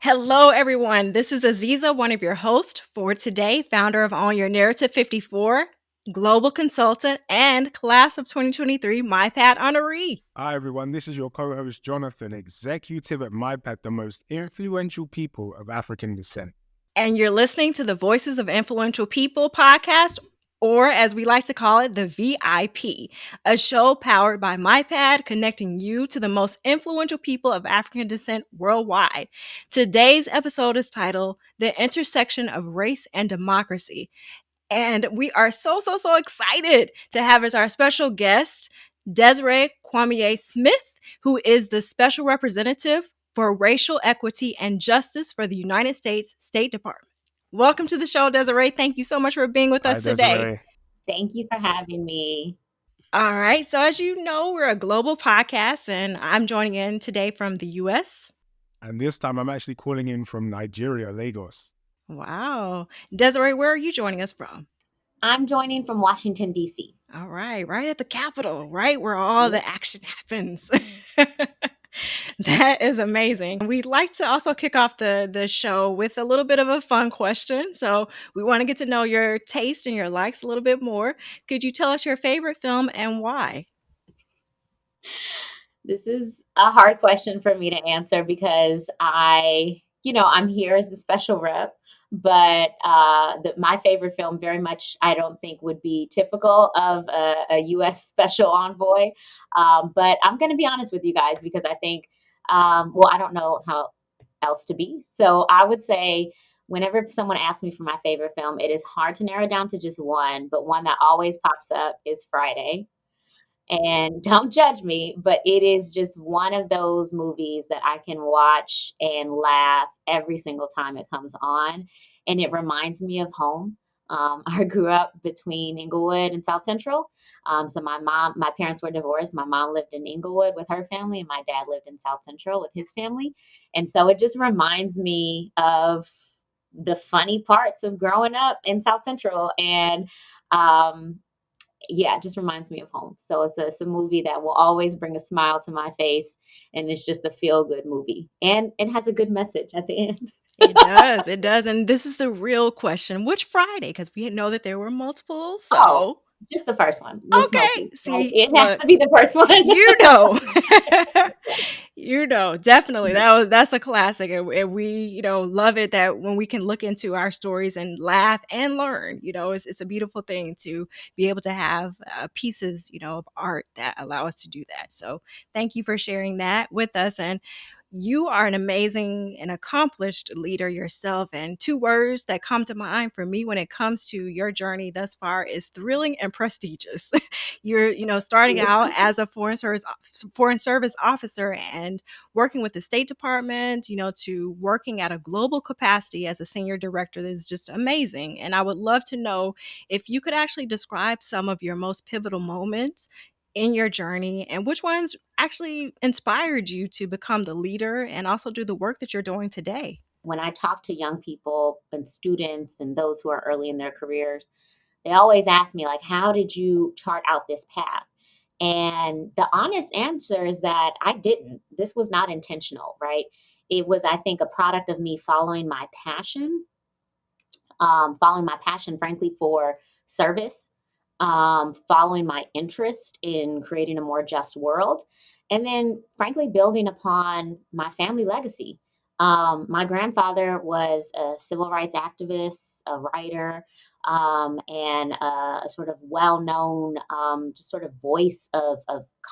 Hello, everyone. This is Aziza, one of your hosts for today, founder of Own Your Narrative 54, global consultant, and class of 2023 MyPad honoree. Hi, everyone. This is your co host, Jonathan, executive at MyPad, the most influential people of African descent. And you're listening to the Voices of Influential People podcast, or as we like to call it, the VIP, a show powered by MyPad, connecting you to the most influential people of African descent worldwide. Today's episode is titled The Intersection of Race and Democracy. And we are so excited to have as our special guest Desirée Cormier Smith, who is the special representative for racial equity and justice for the United States State Department. Welcome to the show, Desiree. Thank you so much for being with Hi, us today. Desiree. Thank you for having me. All right. So, as you know, we're a global podcast, and I'm joining in today from the US. And this time I'm actually calling in from Nigeria, Lagos. Wow. Desiree, where are you joining us from? I'm joining from Washington, D.C. All right, right at the Capitol, right where all the action happens. That is amazing. We'd like to also kick off the show with a little bit of a fun question. So we want to get to know your taste and your likes a little bit more. Could you tell us your favorite film and why? This is a hard question for me to answer because I'm here as the special rep, but my favorite film very much, I don't think would be typical of a U.S. special envoy. But I'm going to be honest with you guys because I think, I don't know how else to be. So I would say whenever someone asks me for my favorite film, it is hard to narrow down to just one, but one that always pops up is Friday. And don't judge me, but it is just one of those movies that I can watch and laugh every single time it comes on. And it reminds me of home. I grew up between Inglewood and South Central. So my parents were divorced. My mom lived in Inglewood with her family, and my dad lived in South Central with his family. And so it just reminds me of the funny parts of growing up in South Central. And um, yeah, it just reminds me of home. So it's a movie that will always bring a smile to my face, and it's just a feel good movie, and it has a good message at the end. It does. It does. And this is the real question. Which Friday? Because we know that there were multiple. Oh, So, just the first one with okay. Smokey. Like, See, it has look, to be the first one. you know. Definitely that's a classic, and we love it that when we can look into our stories and laugh and learn. It's a beautiful thing to be able to have pieces of art that allow us to do that. So thank you for sharing that with us. And you are an amazing and accomplished leader yourself. And two words that come to mind for me when it comes to your journey thus far is thrilling and prestigious. You're, starting out as a foreign service officer and working with the State Department, to working at a global capacity as a senior director is just amazing. And I would love to know if you could actually describe some of your most pivotal moments in your journey and which ones actually inspired you to become the leader and also do the work that you're doing today. When I talk to young people and students and those who are early in their careers, they always ask me, like, how did you chart out this path? And the honest answer is that I didn't. This was not intentional, right? It was, I think, a product of me following my passion, frankly, for service, following my interest in creating a more just world, and then, frankly, building upon my family legacy. My grandfather was a civil rights activist, a writer, and a sort of well known, just sort of voice of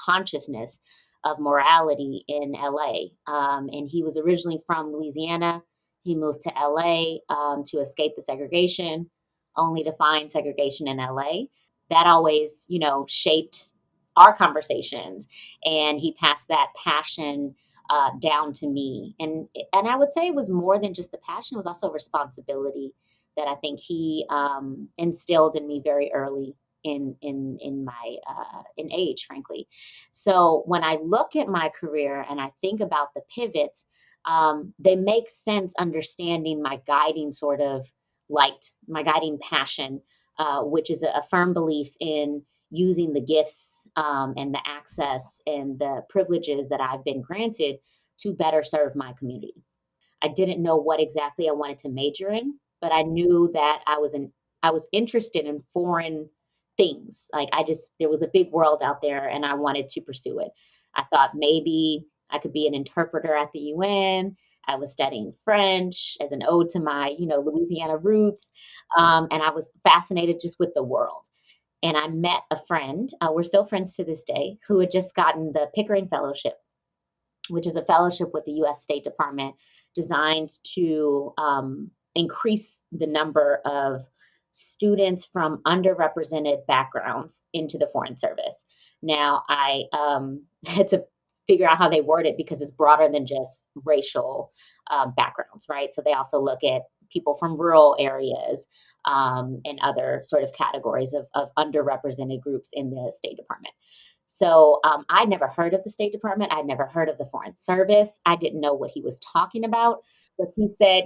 consciousness of morality in LA. And he was originally from Louisiana. He moved to LA to escape the segregation, only to find segregation in LA. That always, shaped our conversations, and he passed that passion down to me. And I would say it was more than just the passion; it was also responsibility that I think he instilled in me very early in my in age, frankly. So when I look at my career and I think about the pivots, they make sense understanding my guiding sort of light, my guiding passion, which is a firm belief in using the gifts and the access and the privileges that I've been granted to better serve my community. I didn't know what exactly I wanted to major in, but I knew that I was interested in foreign things. Like there was a big world out there and I wanted to pursue it. I thought maybe I could be an interpreter at the UN. I was studying French as an ode to my, Louisiana roots. And I was fascinated just with the world. And I met a friend, we're still friends to this day, who had just gotten the Pickering Fellowship, which is a fellowship with the US State Department designed to increase the number of students from underrepresented backgrounds into the Foreign Service. Now, I had to figure out how they word it because it's broader than just racial backgrounds, right? So they also look at people from rural areas and other sort of categories of underrepresented groups in the State Department. So I'd never heard of the State Department. I'd never heard of the Foreign Service. I didn't know what he was talking about. But he said,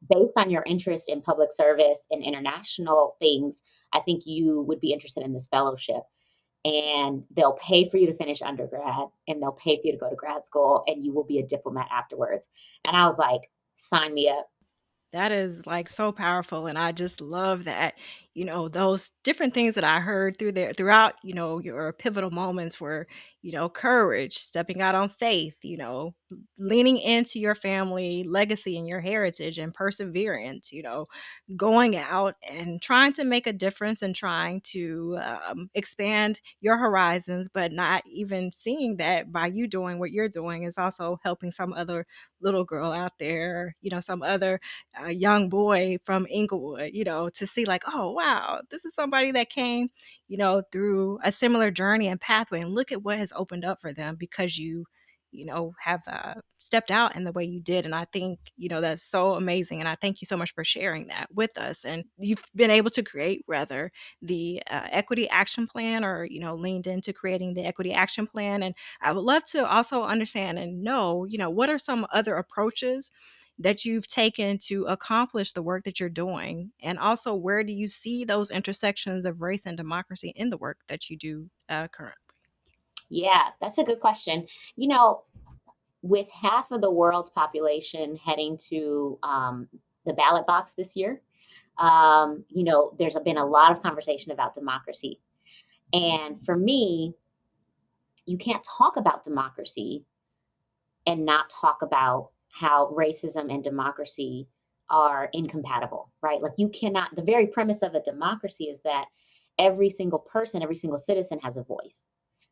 based on your interest in public service and international things, I think you would be interested in this fellowship. And they'll pay for you to finish undergrad and they'll pay for you to go to grad school and you will be a diplomat afterwards. And I was like, sign me up. That is, like, so powerful, and I just love that, those different things that I heard throughout, your pivotal moments were, courage, stepping out on faith, leaning into your family legacy and your heritage and perseverance, going out and trying to make a difference and trying to, expand your horizons, but not even seeing that by you doing what you're doing is also helping some other little girl out there, some other a young boy from Inglewood, to see like, oh wow, this is somebody that came, through a similar journey and pathway, and look at what has opened up for them because you have stepped out in the way you did. And I think, that's so amazing. And I thank you so much for sharing that with us. And you've been able to create, rather, the equity action plan, or, leaned into creating the equity action plan. And I would love to also understand and know, what are some other approaches that you've taken to accomplish the work that you're doing? And also, where do you see those intersections of race and democracy in the work that you do currently? Yeah, that's a good question. You know, with half of the world's population heading to the ballot box this year, there's been a lot of conversation about democracy. And for me, you can't talk about democracy and not talk about how racism and democracy are incompatible, right? Like, you cannot, the very premise of a democracy is that every single person, every single citizen has a voice.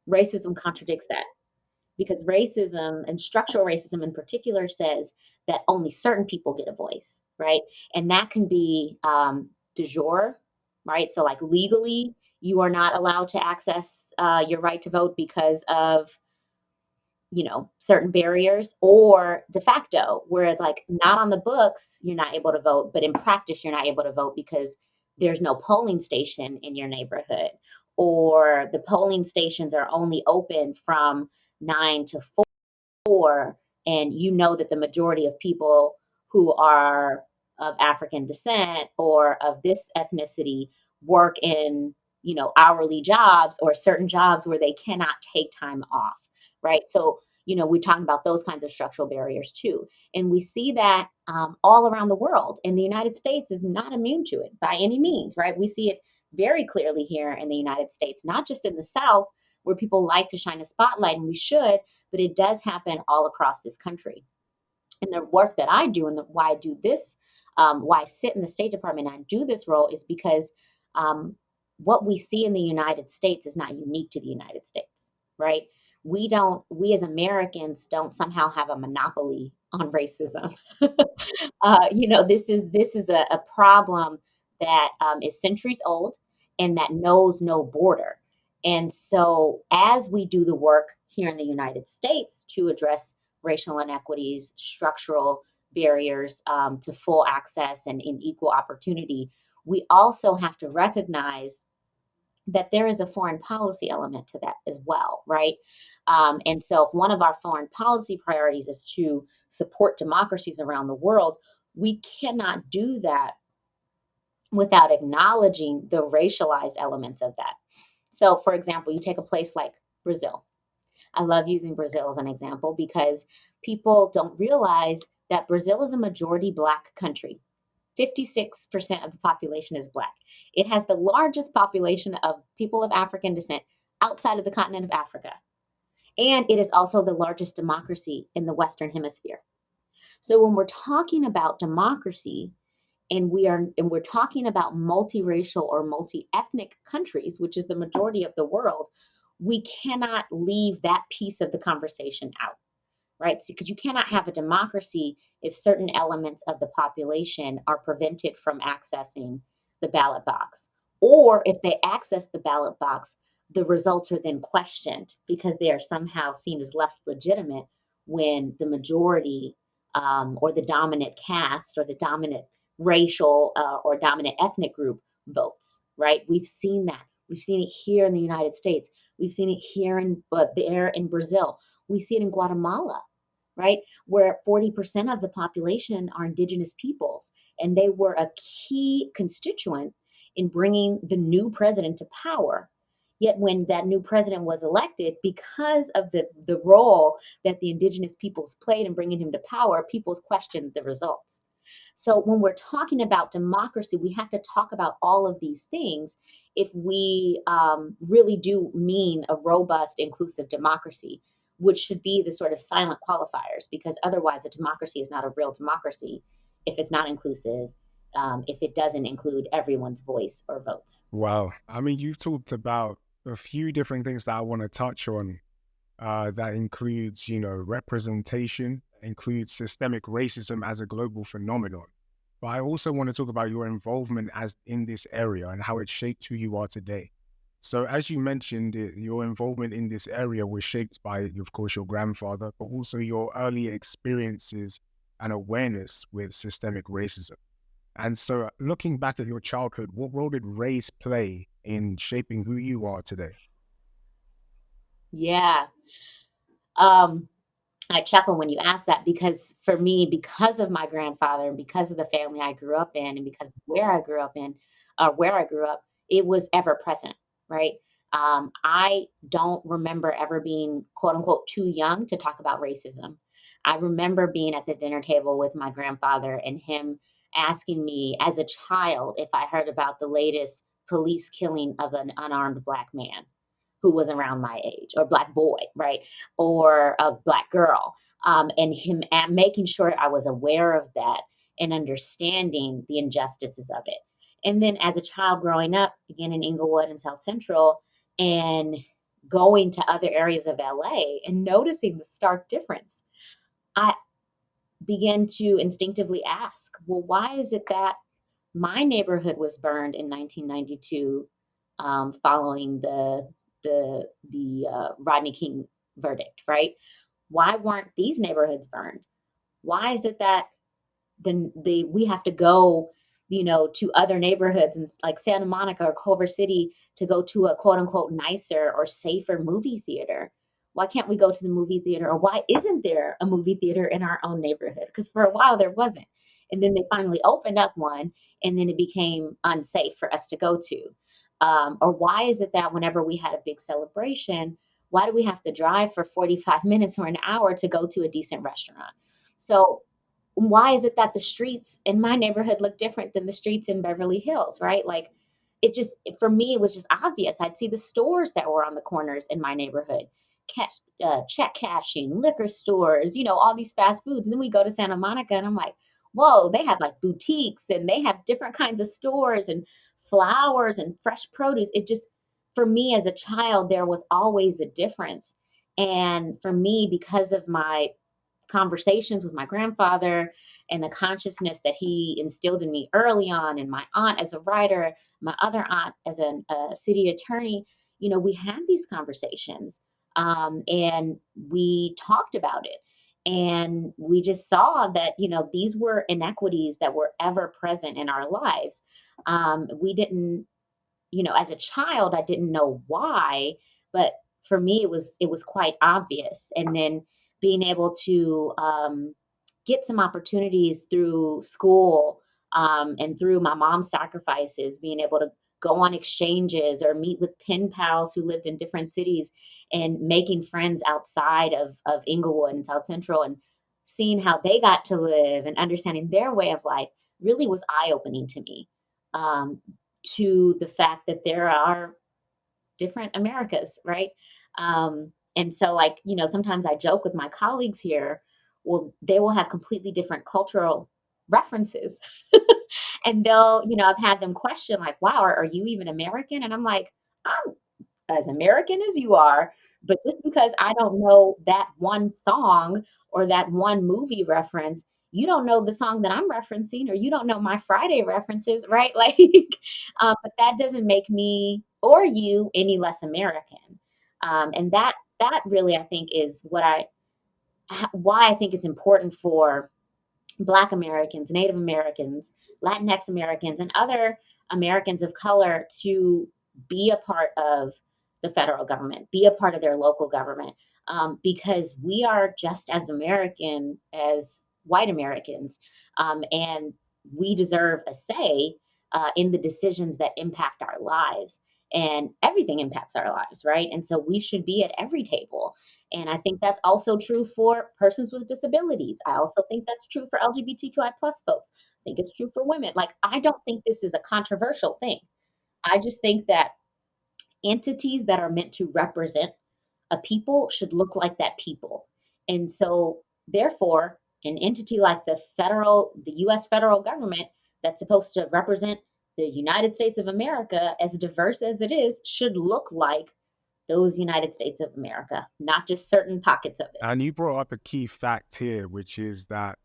Racism contradicts that, because racism, and structural racism in particular, says that only certain people get a voice, right? And that can be de jure, right? So, like, legally, you are not allowed to access your right to vote because of certain barriers, or de facto, where it's like, not on the books you're not able to vote, but in practice you're not able to vote because there's no polling station in your neighborhood, or the polling stations are only open from 9 to 4, and that the majority of people who are of African descent or of this ethnicity work in, hourly jobs or certain jobs where they cannot take time off, right? So, we're talking about those kinds of structural barriers too. And we see that all around the world. And the United States is not immune to it by any means, right? We see it very clearly here in the United States, not just in the South, where people like to shine a spotlight, and we should, but it does happen all across this country. And the work that I do, and why I do this, why I sit in the State Department and I do this role, is because what we see in the United States is not unique to the United States, right? We as Americans don't somehow have a monopoly on racism. This is a problem that is centuries old and that knows no border. And so, as we do the work here in the United States to address racial inequities, structural barriers to full access and in equal opportunity, we also have to recognize that there is a foreign policy element to that as well, right? And so, if one of our foreign policy priorities is to support democracies around the world, we cannot do that without acknowledging the racialized elements of that. So, for example, you take a place like Brazil. I love using Brazil as an example because people don't realize that Brazil is a majority Black country. 56% of the population is Black. It has the largest population of people of African descent outside of the continent of Africa. And it is also the largest democracy in the Western Hemisphere. So when we're talking about democracy, and we're talking about multiracial or multi-ethnic countries, which is the majority of the world, we cannot leave that piece of the conversation out, right? So, because you cannot have a democracy if certain elements of the population are prevented from accessing the ballot box. Or if they access the ballot box, the results are then questioned because they are somehow seen as less legitimate when the majority or the dominant caste or the dominant racial or dominant ethnic group votes, right? We've seen that. We've seen it here in the United States. We've seen it here there in Brazil. We see it in Guatemala, right? Where 40% of the population are indigenous peoples, and they were a key constituent in bringing the new president to power. Yet when that new president was elected, because of the role that the indigenous peoples played in bringing him to power, peoples questioned the results. So when we're talking about democracy, we have to talk about all of these things if we really do mean a robust, inclusive democracy, which should be the sort of silent qualifiers, because otherwise a democracy is not a real democracy if it's not inclusive, if it doesn't include everyone's voice or votes. Wow. I mean, you've talked about a few different things that I want to touch on. That includes, representation, includes systemic racism as a global phenomenon. But I also want to talk about your involvement as in this area and how it shaped who you are today. So as you mentioned, your involvement in this area was shaped by, of course, your grandfather, but also your early experiences and awareness with systemic racism. And so looking back at your childhood, what role did race play in shaping who you are today? Yeah. Um, I chuckle when you ask that because for me, because of my grandfather and because of the family I grew up in and because of where I grew up in, where I grew up, it was ever present, right? I don't remember ever being quote unquote too young to talk about racism. I remember being at the dinner table with my grandfather and him asking me as a child if I heard about the latest police killing of an unarmed Black man who was around my age, or Black boy, right? Or a Black girl. And him making sure I was aware of that and understanding the injustices of it. And then as a child growing up, again in Inglewood and South Central, and going to other areas of LA and noticing the stark difference, I began to instinctively ask, well, why is it that my neighborhood was burned in 1992 following the Rodney King verdict, right? Why weren't these neighborhoods burned? Why is it that we have to go, to other neighborhoods and like Santa Monica or Culver City to go to a quote unquote nicer or safer movie theater? Why can't we go to the movie theater? Or why isn't there a movie theater in our own neighborhood? Because for a while there wasn't. And then they finally opened up one, and then it became unsafe for us to go to. Or why is it that whenever we had a big celebration, why do we have to drive for 45 minutes or an hour to go to a decent restaurant? So why is it that the streets in my neighborhood look different than the streets in Beverly Hills, right? Like for me, it was just obvious. I'd see the stores that were on the corners in my neighborhood, check cashing, liquor stores, all these fast foods. And then we go to Santa Monica and I'm like, whoa, they have like boutiques and they have different kinds of stores and flowers and fresh produce. It just, for me as a child, there was always a difference. And for me, because of my conversations with my grandfather and the consciousness that he instilled in me early on, and my aunt as a writer, my other aunt as a city attorney, we had these conversations, and we talked about it. And we just saw that, these were inequities that were ever present in our lives. We didn't, as a child, I didn't know why, but for me, it was quite obvious. And then being able to get some opportunities through school, and through my mom's sacrifices, being able to go on exchanges or meet with pen pals who lived in different cities and making friends outside of Inglewood and South Central, and seeing how they got to live and understanding their way of life really was eye opening to me, um, to the fact that there are different Americas, right? And so, like, sometimes I joke with my colleagues here, well, they will have completely different cultural references. And they'll, I've had them question, like, wow, are you even American? And I'm like, I'm as American as you are. But just because I don't know that one song or that one movie reference, you don't know the song that I'm referencing, or you don't know my Friday references, right? Like, but that doesn't make me or you any less American. And that really, I think, is why I think it's important for Black Americans, Native Americans, Latinx Americans, and other Americans of color to be a part of the federal government, be a part of their local government, because we are just as American as white Americans, and we deserve a say in the decisions that impact our lives. And everything impacts our lives, right? And so we should be at every table. And I think that's also true for persons with disabilities. I also think that's true for LGBTQI plus folks. I think it's true for women. Like, I don't think this is a controversial thing. I just think that entities that are meant to represent a people should look like that people. And so, therefore, an entity like the US federal government that's supposed to represent the United States of America, as diverse as it is, should look like those United States of America, not just certain pockets of it. And you brought up a key fact here, which is that,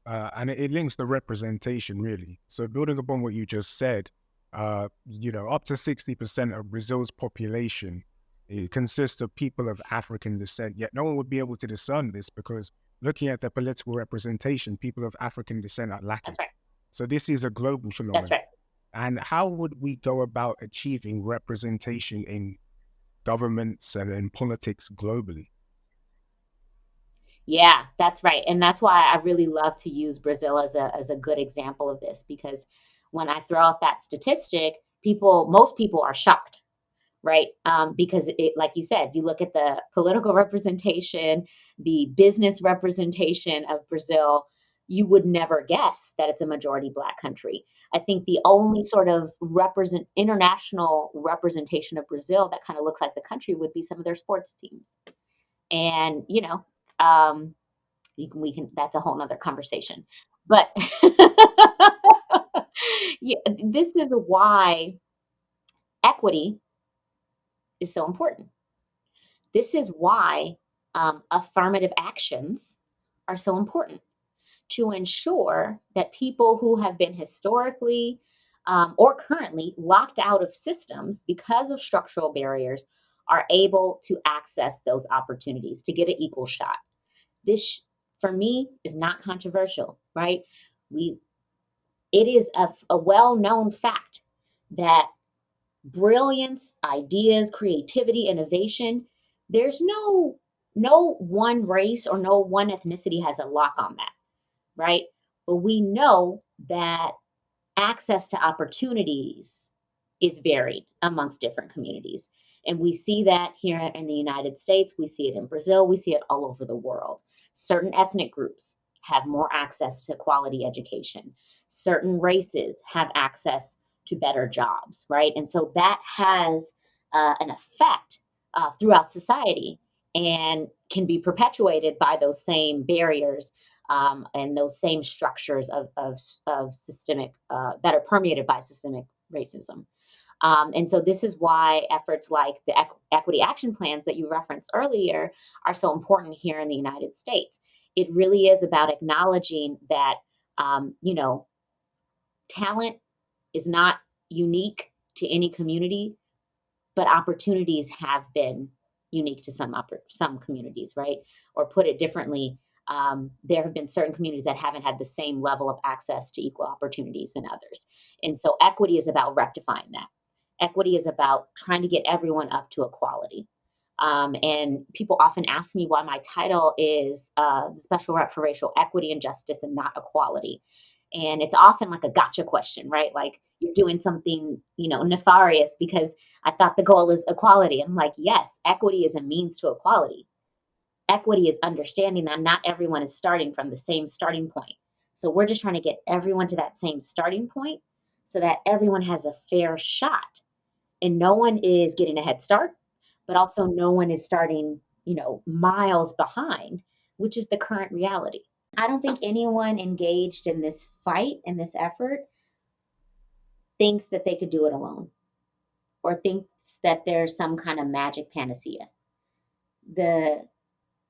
and it links the representation really. So building upon what you just said, up to 60% of Brazil's population, it consists of people of African descent. Yet no one would be able to discern this because looking at their political representation, people of African descent are lacking. That's right. So this is a global That's phenomenon. right. And how would we go about achieving representation in governments and in politics globally? Yeah, that's right. And that's why I really love to use Brazil as a good example of this, because when I throw out that statistic, most people are shocked, right? Because it, like you said, you look at the political representation, the business representation of Brazil, you would never guess that it's a majority Black country. I think the only sort of international representation of Brazil that kind of looks like the country would be some of their sports teams. And, um, we can, that's a whole nother conversation. But yeah, this is why equity is so important. This is why affirmative actions are so important, to ensure that people who have been historically or currently locked out of systems because of structural barriers are able to access those opportunities to get an equal shot. This, for me, is not controversial, right? We, it is a well-known fact that brilliance, ideas, creativity, innovation, there's no one race or no one ethnicity has a lock on that, right? But we know that access to opportunities is varied amongst different communities. And we see that here in the United States, we see it in Brazil, we see it all over the world. Certain ethnic groups have more access to quality education, certain races have access to better jobs, right? And so that has an effect throughout society and can be perpetuated by those same barriers and those same structures of systemic that are permeated by systemic racism. And so this is why efforts like the equity action plans that you referenced earlier are so important here in the United States. It really is about acknowledging that, talent is not unique to any community, but opportunities have been unique to some communities, right? Or put it differently, there have been certain communities that haven't had the same level of access to equal opportunities than others. And so equity is about rectifying that. Equity is about trying to get everyone up to equality. And people often ask me why my title is the Special Rep for Racial Equity and Justice and not Equality. And it's often like a gotcha question, right? Like, you're doing something, nefarious because I thought the goal is equality. I'm like, yes, equity is a means to equality. equity is understanding that not everyone is starting from the same starting point. So we're just trying to get everyone to that same starting point so that everyone has a fair shot and no one is getting a head start, but also no one is starting, miles behind, which is the current reality. I don't think anyone engaged in this fight and this effort thinks that they could do it alone or thinks that there's some kind of magic panacea. The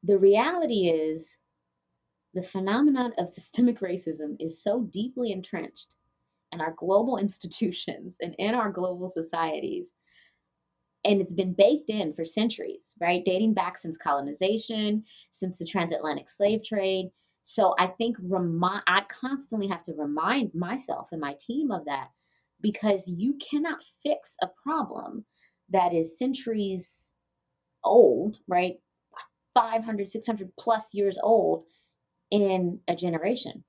the reality is the phenomenon of systemic racism is so deeply entrenched in our global institutions and in our global societies, and it's been baked in for centuries, right? Dating back since colonization, since the transatlantic slave trade. So I think I constantly have to remind myself and my team of that because you cannot fix a problem that is centuries old, right? 500, 600 plus years old in a generation,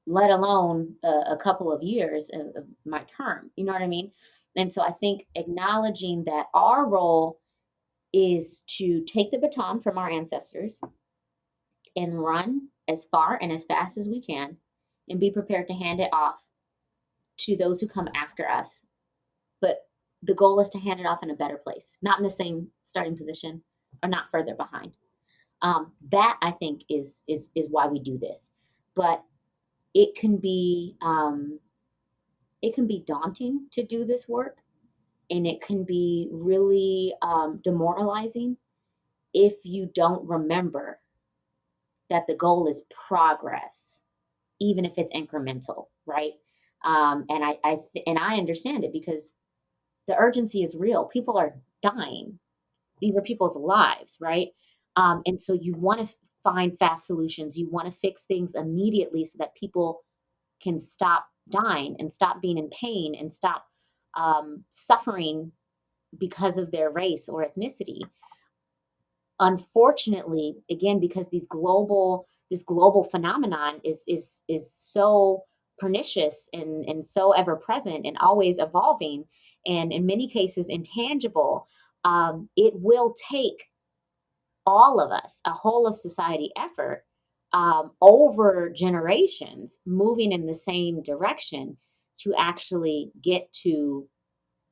let alone a couple of years of my term. You know what I mean? And so I think acknowledging that our role is to take the baton from our ancestors and run as far and as fast as we can and be prepared to hand it off to those who come after us. But the goal is to hand it off in a better place, not in the same starting position or not further behind. That I think is why we do this. But it can be it can be daunting to do this work, and it can be really demoralizing if you don't remember that the goal is progress, even if it's incremental, right? And I understand it because the urgency is real. People are dying. These are people's lives, right? And so you want to find fast solutions. You want to fix things immediately so that people can stop dying and stop being in pain and stop suffering because of their race or ethnicity. Unfortunately, again, because this global phenomenon is so pernicious and so ever present and always evolving, and in many cases intangible, it will take all of us, a whole of society effort, over generations moving in the same direction to actually get to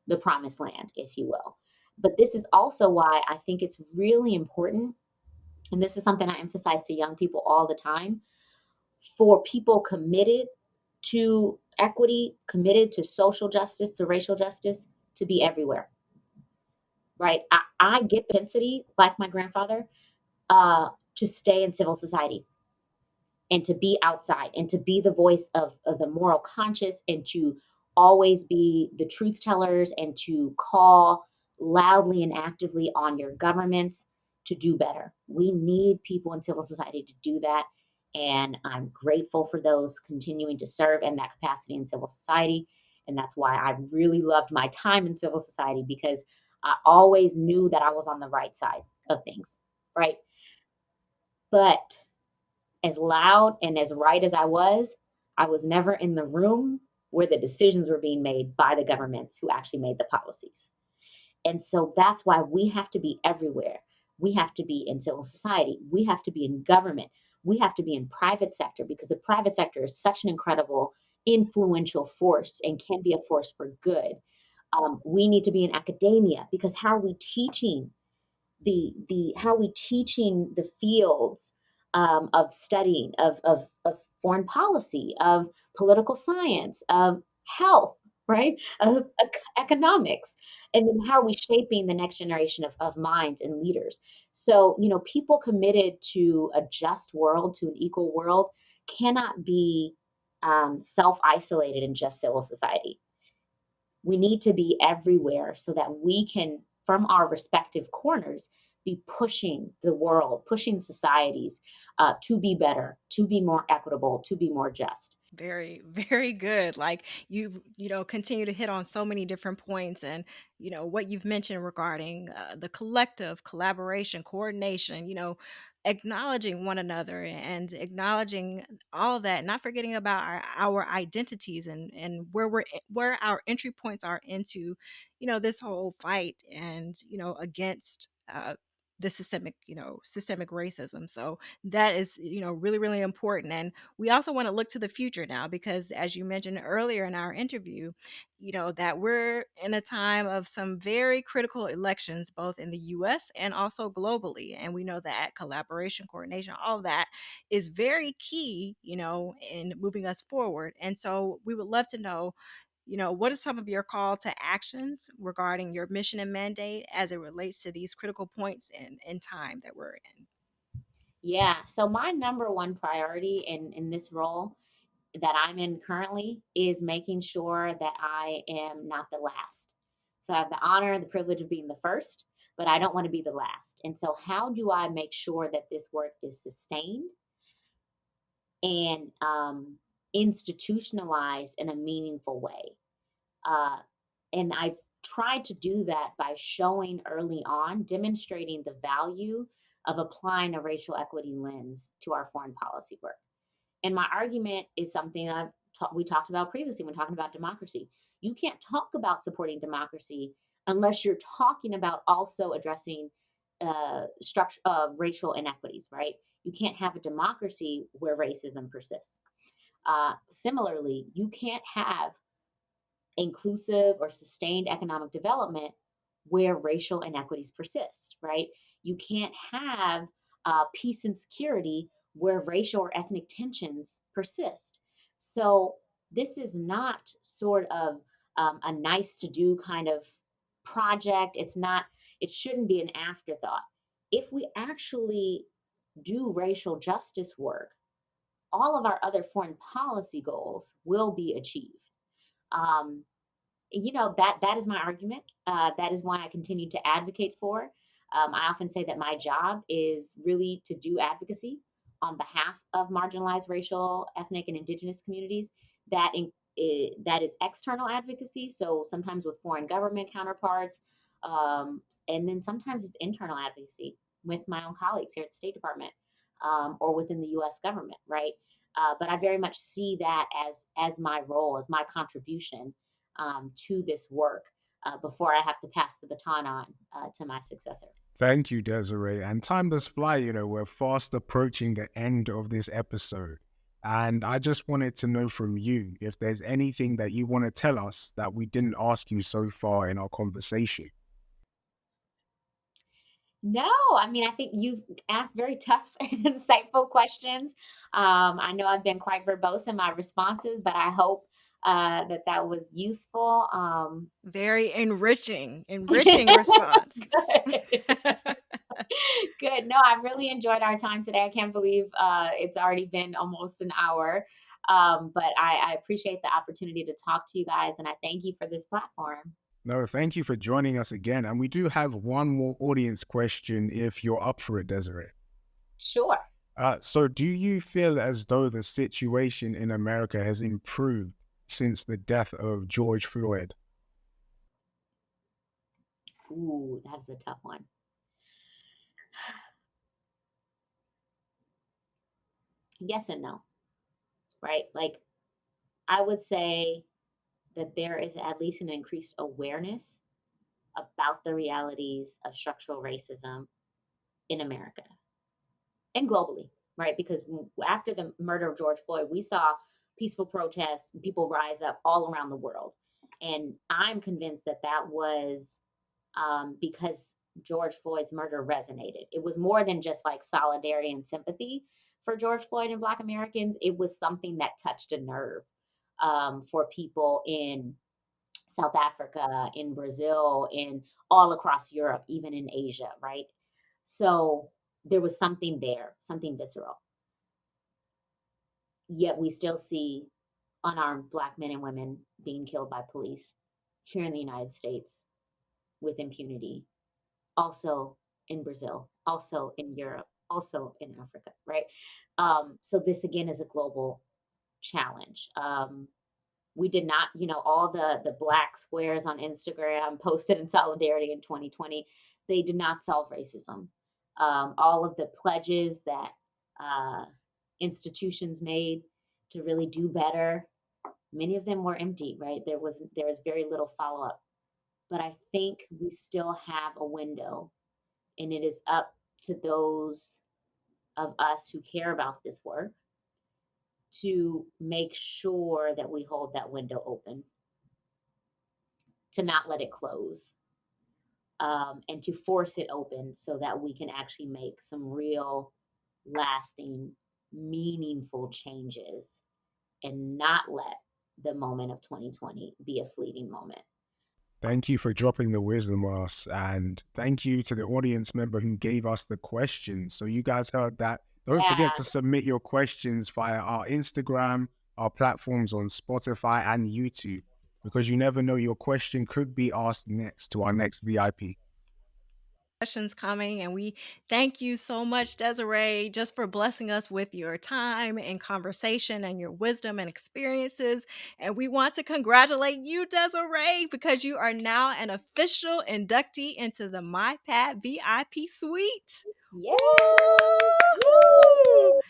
the promised land, if you will. But this is also why I think it's really important, and this is something I emphasize to young people all the time, for people committed to equity, committed to social justice, to racial justice, to be everywhere, right? I get the intensity, like my grandfather, to stay in civil society and to be outside and to be the voice of the moral conscious and to always be the truth tellers and to call loudly and actively on your governments to do better. We need people in civil society to do that. And I'm grateful for those continuing to serve in that capacity in civil society. And that's why I really loved my time in civil society because I always knew that I was on the right side of things, right? But as loud and as right as I was never in the room where the decisions were being made by the governments who actually made the policies. And so that's why we have to be everywhere. We have to be in civil society. We have to be in government. We have to be in private sector because the private sector is such an incredible influential force and can be a force for good. We need to be in academia because how are we teaching the how are we teaching the fields of studying of foreign policy, of political science, of health, right, of economics, and then how are we shaping the next generation of minds and leaders. So people committed to a just world, to an equal world, cannot be self-isolated in just civil society. We need to be everywhere so that we can, from our respective corners, be pushing the world, pushing societies to be better, to be more equitable, to be more just. Very, very good. Like continue to hit on so many different points, and what you've mentioned regarding the collective collaboration, coordination. Acknowledging one another and acknowledging all that, not forgetting about our identities and where our entry points are into this whole fight and against the systemic racism. So that is, really, really important. And we also want to look to the future now, because as you mentioned earlier in our interview, that we're in a time of some very critical elections, both in the US and also globally. And we know that collaboration, coordination, all of that is very key, in moving us forward. And so we would love to know, what are some of your call to actions regarding your mission and mandate as it relates to these critical points in time that we're in? Yeah. So my number one priority in this role that I'm in currently is making sure that I am not the last. So I have the honor and the privilege of being the first, but I don't want to be the last. And so how do I make sure that this work is sustained and institutionalized in a meaningful way? Uh, and I've tried to do that by showing early on, demonstrating the value of applying a racial equity lens to our foreign policy work. And my argument is something we talked about previously when talking about democracy. You can't talk about supporting democracy unless you're talking about also addressing structure racial inequities, right? You can't have a democracy where racism persists. Similarly, you can't have inclusive or sustained economic development where racial inequities persist, right? You can't have peace and security where racial or ethnic tensions persist. So, this is not sort of a nice to do kind of project. It's not, it shouldn't be an afterthought. If we actually do racial justice work, all of our other foreign policy goals will be achieved. Um, that is my argument. That is one I continue to advocate for. I often say that my job is really to do advocacy on behalf of marginalized racial, ethnic, and indigenous communities. That is external advocacy. So sometimes with foreign government counterparts, and then sometimes it's internal advocacy with my own colleagues here at the State Department, or within the U.S. government, right? But I very much see that as my role, as my contribution to this work before I have to pass the baton on to my successor. Thank you, Desiree. And time does fly, we're fast approaching the end of this episode. And I just wanted to know from you if there's anything that you want to tell us that we didn't ask you so far in our conversation. No, I mean, I think you've asked very tough and insightful questions. I know I've been quite verbose in my responses, but I hope that was useful. Very enriching responses. Good. No, I've really enjoyed our time today. I can't believe it's already been almost an hour. But I appreciate the opportunity to talk to you guys, and I thank you for this platform. No, thank you for joining us again. And we do have one more audience question if you're up for it, Desiree. Sure. So do you feel as though the situation in America has improved since the death of George Floyd? Ooh, that is a tough one. Yes and no, right? Like, I would say that there is at least an increased awareness about the realities of structural racism in America and globally, right? Because after the murder of George Floyd, we saw peaceful protests, people rise up all around the world. And I'm convinced that that was because George Floyd's murder resonated. It was more than just like solidarity and sympathy for George Floyd and Black Americans. It was something that touched a nerve for people in South Africa, in Brazil, in all across Europe, even in Asia, right? So there was something there, something visceral. Yet we still see unarmed Black men and women being killed by police here in the United States with impunity, also in Brazil, also in Europe, also in Africa, right? So this again is a global challenge. We did not, all the black squares on Instagram posted in solidarity in 2020, they did not solve racism. All of the pledges that institutions made to really do better, many of them were empty, right? There was very little follow up. But I think we still have a window And it is up to those of us who care about this work to make sure that we hold that window open, to not let it close, and to force it open so that we can actually make some real, lasting, meaningful changes and not let the moment of 2020 be a fleeting moment. Thank you for dropping the wisdom on us. And thank you to the audience member who gave us the questions. So you guys heard that. Don't forget Yeah, to submit your questions via our Instagram, our platforms on Spotify and YouTube, because you never know, your question could be asked next to our next VIP. Questions coming, and we thank you so much, Desiree, just for blessing us with your time and conversation and your wisdom and experiences. And we want to congratulate you, Desiree, because you are now an official inductee into the MyPad VIP suite. yay! Woo!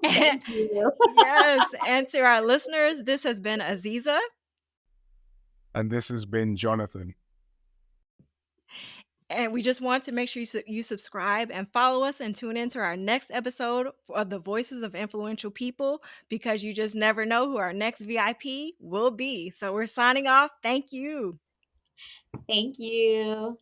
Thank you. Yes, and to our listeners, this has been Aziza. And this has been Jonathan. And we just want to make sure you subscribe and follow us and tune in to our next episode of the Voices of Influential People, because you just never know who our next VIP will be. So we're signing off. Thank you. Thank you.